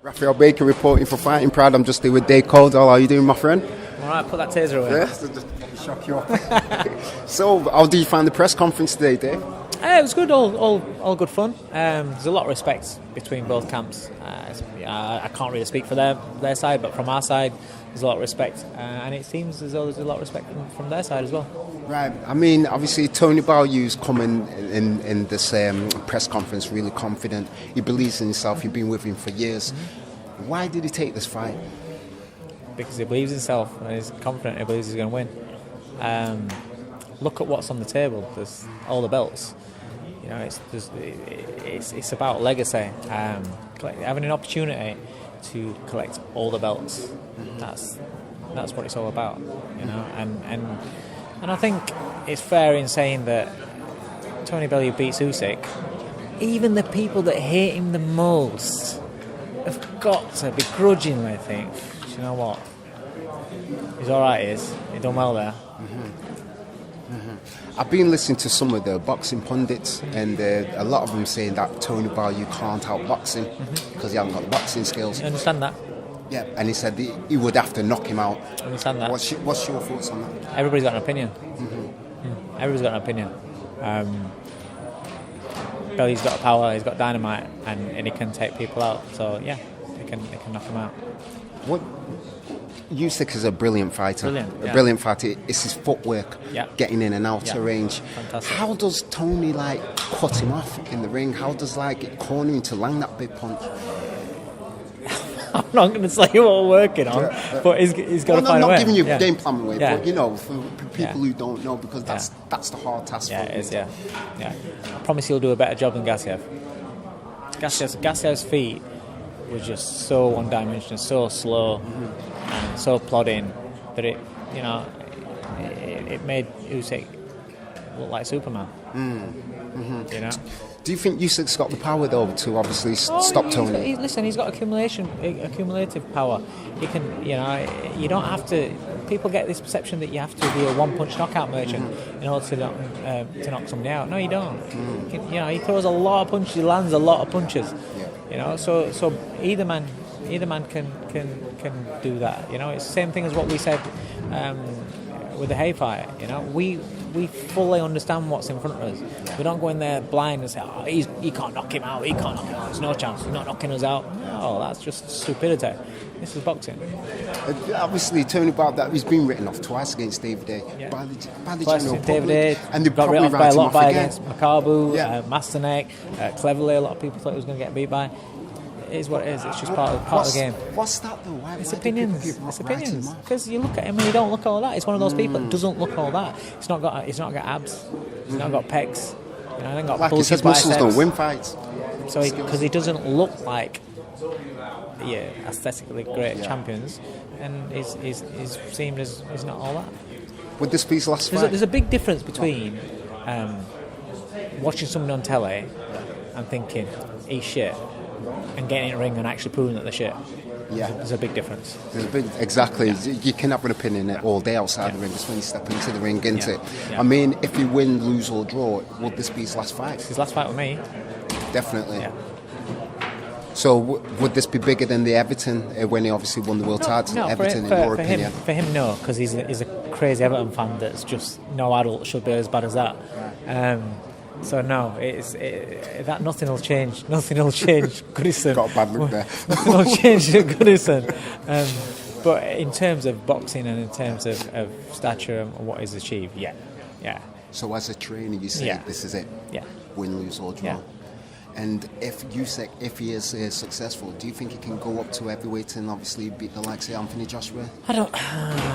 Raphael Baker reporting for Fighting Pride. I'm just here with Dave Coldwell. How are you doing, my friend? All right, put that taser away. Yeah, just shock you up. So, how did you find the press conference today, Dave? It was good, all good fun. There's a lot of respect between both camps. I can't really speak for their side, but from our side, there's a lot of respect, and it seems as though there's a lot of respect from their side as well. Right. I mean, obviously, Tony Bellew's coming in this press conference really confident. He believes in himself. You've been with him for years. Mm-hmm. Why did he take this fight? Because he believes in himself and he's confident. He believes he's going to win. Look at what's on the table. There's all the belts. You know, it's about legacy. Having an opportunity to collect all the belts. That's what it's all about. You know, and I think it's fair in saying that Tony Bellew beats Usyk. Even the people that hate him the most have got to begrudgingly think, you know what? He's all right. He's done well there. I've been listening to some of the boxing pundits, and a lot of them saying that Tony Bellew can't outbox him because he hasn't got the boxing skills. You understand that? Yeah, and he said he would have to knock him out. I understand that. What's your thoughts on that? Everybody's got an opinion. Everybody's got an opinion. Bellew's got power, he's got dynamite, and he can take people out. So yeah, he can knock him out. What? Usyk is a brilliant fighter. A brilliant fighter. It's his footwork, getting in and out of range. Fantastic. How does Tony cut him off in the ring? How does it corner him to land that big punch? I'm not going to say what we're working on, but he's got to find a way. I'm not giving you game plan away, but for people who don't know, because that's the hard task. Yeah, it is. Yeah. I promise he'll do a better job than Gassiev. Gassiev's feet were just so one-dimensional, so slow, and so plodding that it made Usyk look like Superman. You know. Do you think Usyk's got the power though to obviously stop Tony? He's got accumulative power. He can, you don't have to. People get this perception that you have to be a one-punch knockout merchant in order to knock somebody out. No, you don't. He throws a lot of punches. He lands a lot of punches. So either man can do that. It's the same thing as what we said with the Hay fight. We fully understand what's in front of us. We don't go in there blind and say, he can't knock him out. There's no chance. He's not knocking us out. No, that's just stupidity. This is boxing. Obviously, Tony Bellew, he's been written off twice against David A. By the general public, and they got probably written off by a lot again. Against Makabu, Masterneck, Cleverly. A lot of people thought he was going to get beat by. It is what it is. It's just part of the game. What's that though? It's opinions. Because you look at him and you don't look all that. It's one of those people that doesn't look all that. He's not got abs. He's not got pecs. He got like he says, muscles don't win fights. So because he doesn't look like aesthetically great champions, and he's seen as he's not all that. Would this be his last fight? There's a big difference between watching someone on telly and thinking he's shit, and getting in a ring and actually proving that they're shit. Yeah, there's a big difference. Exactly. Yeah. You can have an opinion all day outside the ring. Just when you step into the ring, isn't it? Yeah. I mean, if you win, lose or draw, would this be his last fight? It's his last fight with me. Definitely. Yeah. So would this be bigger than the Everton when he obviously won the world title? No, Everton, in your opinion? For him, no, because he's a crazy Everton fan that's just no adult should be as bad as that. So no, that nothing will change. Nothing will change Goodison. Got a bad look there. Nothing will change Goodison. But in terms of boxing and in terms of stature and what he's achieved, yeah. So as a trainer, you say this is it. Yeah. Win, lose or draw. Yeah. And if he is successful, do you think he can go up to heavyweight and obviously beat the likes of Anthony Joshua? I don't.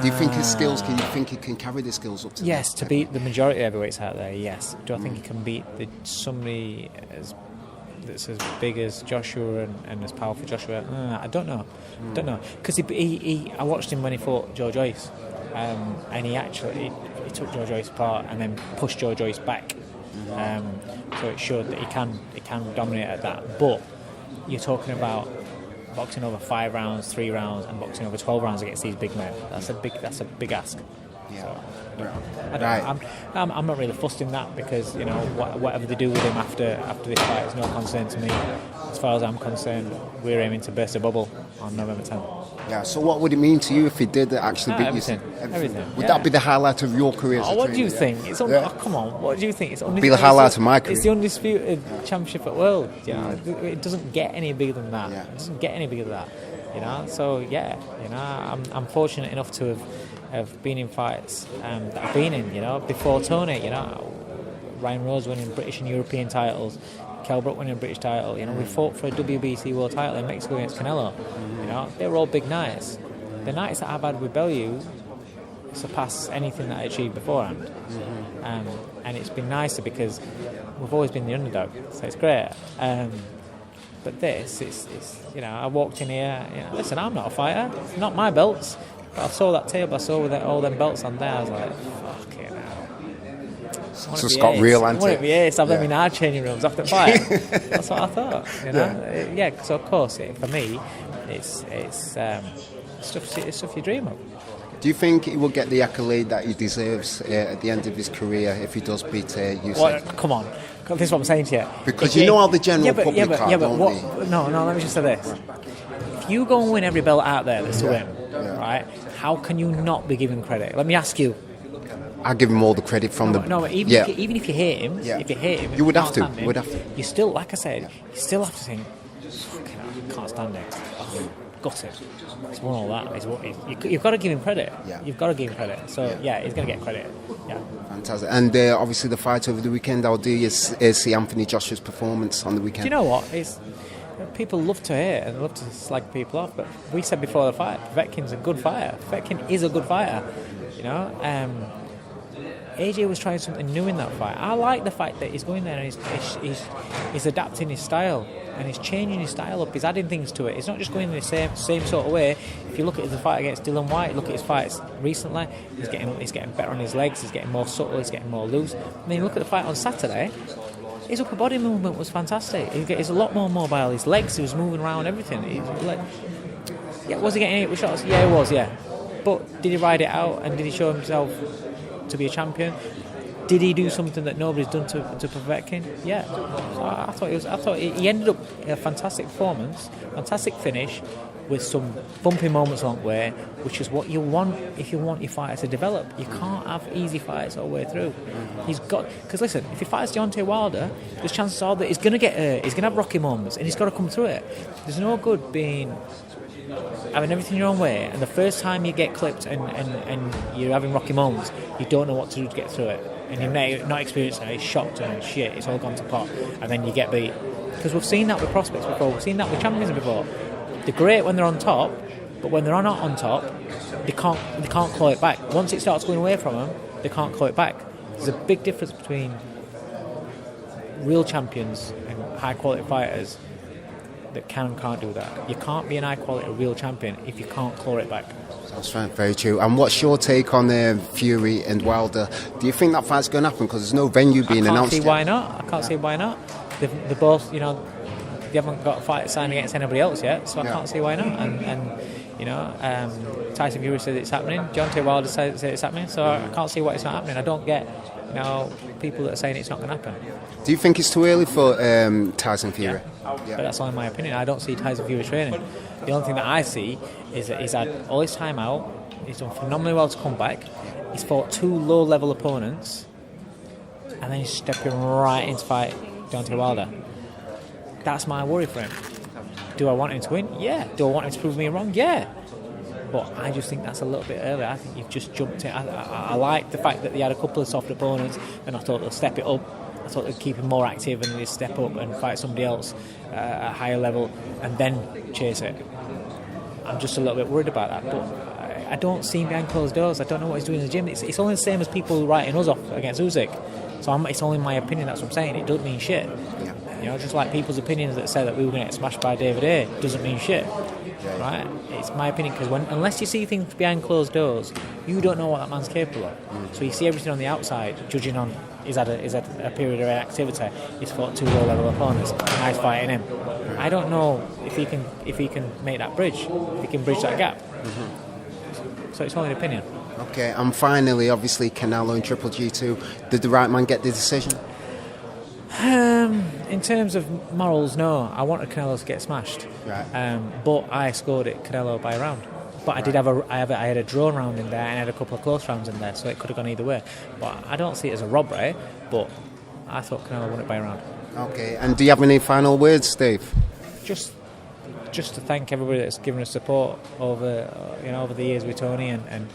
Do you think his skills? Can you think he can carry the skills up to? Yes, to beat the majority of heavyweights out there. Yes. Do I think he can beat somebody that's as big as Joshua and as powerful Joshua? I don't know. Because I watched him when he fought Joe Joyce, and he took Joe Joyce apart and then pushed Joe Joyce back. So it showed that he can dominate at that. But you're talking about boxing over 5 rounds, 3 rounds, and boxing over 12 rounds against these big men. That's a big ask. Yeah. So, I'm not really fussed in that because whatever they do with him after this fight is no concern to me. as far as I'm concerned, we're aiming to burst a bubble on November 10th. Yeah, so what would it mean to you if he did actually beat Everything. you? Everything. Would that be the highlight of your career? Oh, what do you think? It's come on, what do you think? It's be the highlight of my career. It's the undisputed championship at World. You know, it doesn't get any bigger than that. Yeah. It doesn't get any bigger than that. You know, so yeah, you know, I'm fortunate enough to have been in fights that I've been in. You know, before Tony, you know, Ryan Rose winning British and European titles, Kell Brook winning a British title. You know, we fought for a WBC world title in Mexico against Canelo. You know, they were all big nights. The nights that I've had with Bellew surpass anything that I achieved beforehand. And it's been nicer because we've always been the underdog, so it's great. But this, it's you know, I walked in here, you know, listen, I'm not a fighter, it's not my belts, but I saw that table, I saw with all them belts on there, I was like, fuck it now. So it's got real antics. I want to be ace, have them in our changing rooms after fight. That's what I thought, you know. Yeah, so of course, for me, it's stuff you dream of. Do you think he will get the accolade that he deserves at the end of his career if he does beat Usyk? Well, come on, this is what I'm saying to you. Because you know how the general public are, don't they? No, let me just say this. If you go and win every belt out there that's to win, right, how can you not be given credit? Let me ask you. I give him all the credit from even if you hate him, you would have to. You would have to. You still, like I said, you still have to think, fucking hell, I can't stand it. Oh, got it. He's won all that. You've got to give him credit. Yeah. You've got to give him credit. So he's going to get credit. Yeah. Fantastic. And obviously the fight over the weekend, I'll do is see Anthony Joshua's performance on the weekend. Do you know what? People love to hate and love to slag people off, but we said before the fight, Povetkin's a good fighter. Povetkin is a good fighter. You know. AJ was trying something new in that fight. I like the fact that he's going there and he's adapting his style and he's changing his style up. He's adding things to it. He's not just going in the same sort of way. If you look at the fight against Dylan White, look at his fights recently. He's getting better on his legs. He's getting more subtle. He's getting more loose. And then you look at the fight on Saturday. His upper body movement was fantastic. He's a lot more mobile. His legs, he was moving around everything. Was he getting 8 shots? Yeah, he was. Yeah, but did he ride it out and did he show himself to be a champion? Did he do something that nobody's done to Povetkin? Yeah. So I thought he ended up a fantastic performance, fantastic finish, with some bumpy moments along the way, which is what you want if you want your fighter to develop. You can't have easy fights all the way through. Because listen, if he fights Deontay Wilder, there's chances are that he's going to get hurt, he's going to have rocky moments, and he's got to come through it. There's no good having everything your own way, and the first time you get clipped and you're having rocky moments, you don't know what to do to get through it, and you're not experienced it, it's shocked and shit, it's all gone to pot, and then you get beat. Because we've seen that with prospects before, we've seen that with champions before. They're great when they're on top, but when they're not on top, they can't claw it back. Once it starts going away from them, they can't claw it back. There's a big difference between real champions and high quality fighters that can and can't do that. You can't be an high quality real champion if you can't claw it back. That's very true. And what's your take on Fury and Wilder? Do you think that fight's going to happen? Because there's no venue being announced yet. I can't see why not. They're both, you know, they haven't got a fight signed against anybody else yet, so I can't see why not. And you know, Tyson Fury says it's happening. Deontay Wilder says it's happening, so I can't see why it's not happening. I don't get, you know, people that are saying it's not going to happen. Do you think it's too early for Tyson Fury? Yeah. But that's only my opinion. I don't see Tyson Fury training. The only thing that I see is that he's had all his time out. He's done phenomenally well to come back. He's fought 2 low-level opponents, and then he's stepping right into fight Deontay Wilder. That's my worry for him. Do I want him to win? Yeah. Do I want him to prove me wrong? Yeah. But I just think that's a little bit early. I think you've just jumped it. I like the fact that they had a couple of soft opponents, and I thought they'll step it up. I thought they'd keep him more active and they'd step up and fight somebody else at a higher level and then chase it. I'm just a little bit worried about that. But I don't see him behind closed doors. I don't know what he's doing in the gym. It's only the same as people writing us off against Usyk. So it's only my opinion, that's what I'm saying. It doesn't mean shit. Yeah. You know, just like people's opinions that say that we were going to get smashed by David A. doesn't mean shit. Right? It's my opinion, because unless you see things behind closed doors, you don't know what that man's capable of. So you see everything on the outside, judging on he's had a period of inactivity, he's fought 2 low-level opponents, nice fighting him. I don't know if he can make that bridge, if he can bridge that gap. So it's only an opinion. Okay, and finally, obviously, Canelo and Triple G2. Did the right man get the decision? In terms of morals, no. I wanted Canelo to get smashed, Right. but I scored it Canelo by a round. But I did have I had a drawn round in there, and I had a couple of close rounds in there, so it could have gone either way. But I don't see it as a robbery. But I thought Canelo won it by a round. Okay. And do you have any final words, Dave? Just to thank everybody that's given us support over the years with Tony, and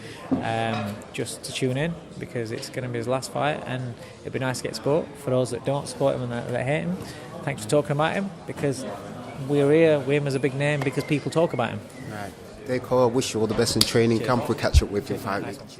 just to tune in, because it's going to be his last fight, and it'd be nice to get support for those that don't support him and that hate him. Thanks for talking about him, because we're here with him as a big name because people talk about him. Right. Dave Coldwell, wish you all the best in training camp. We'll catch up with you in 5 weeks.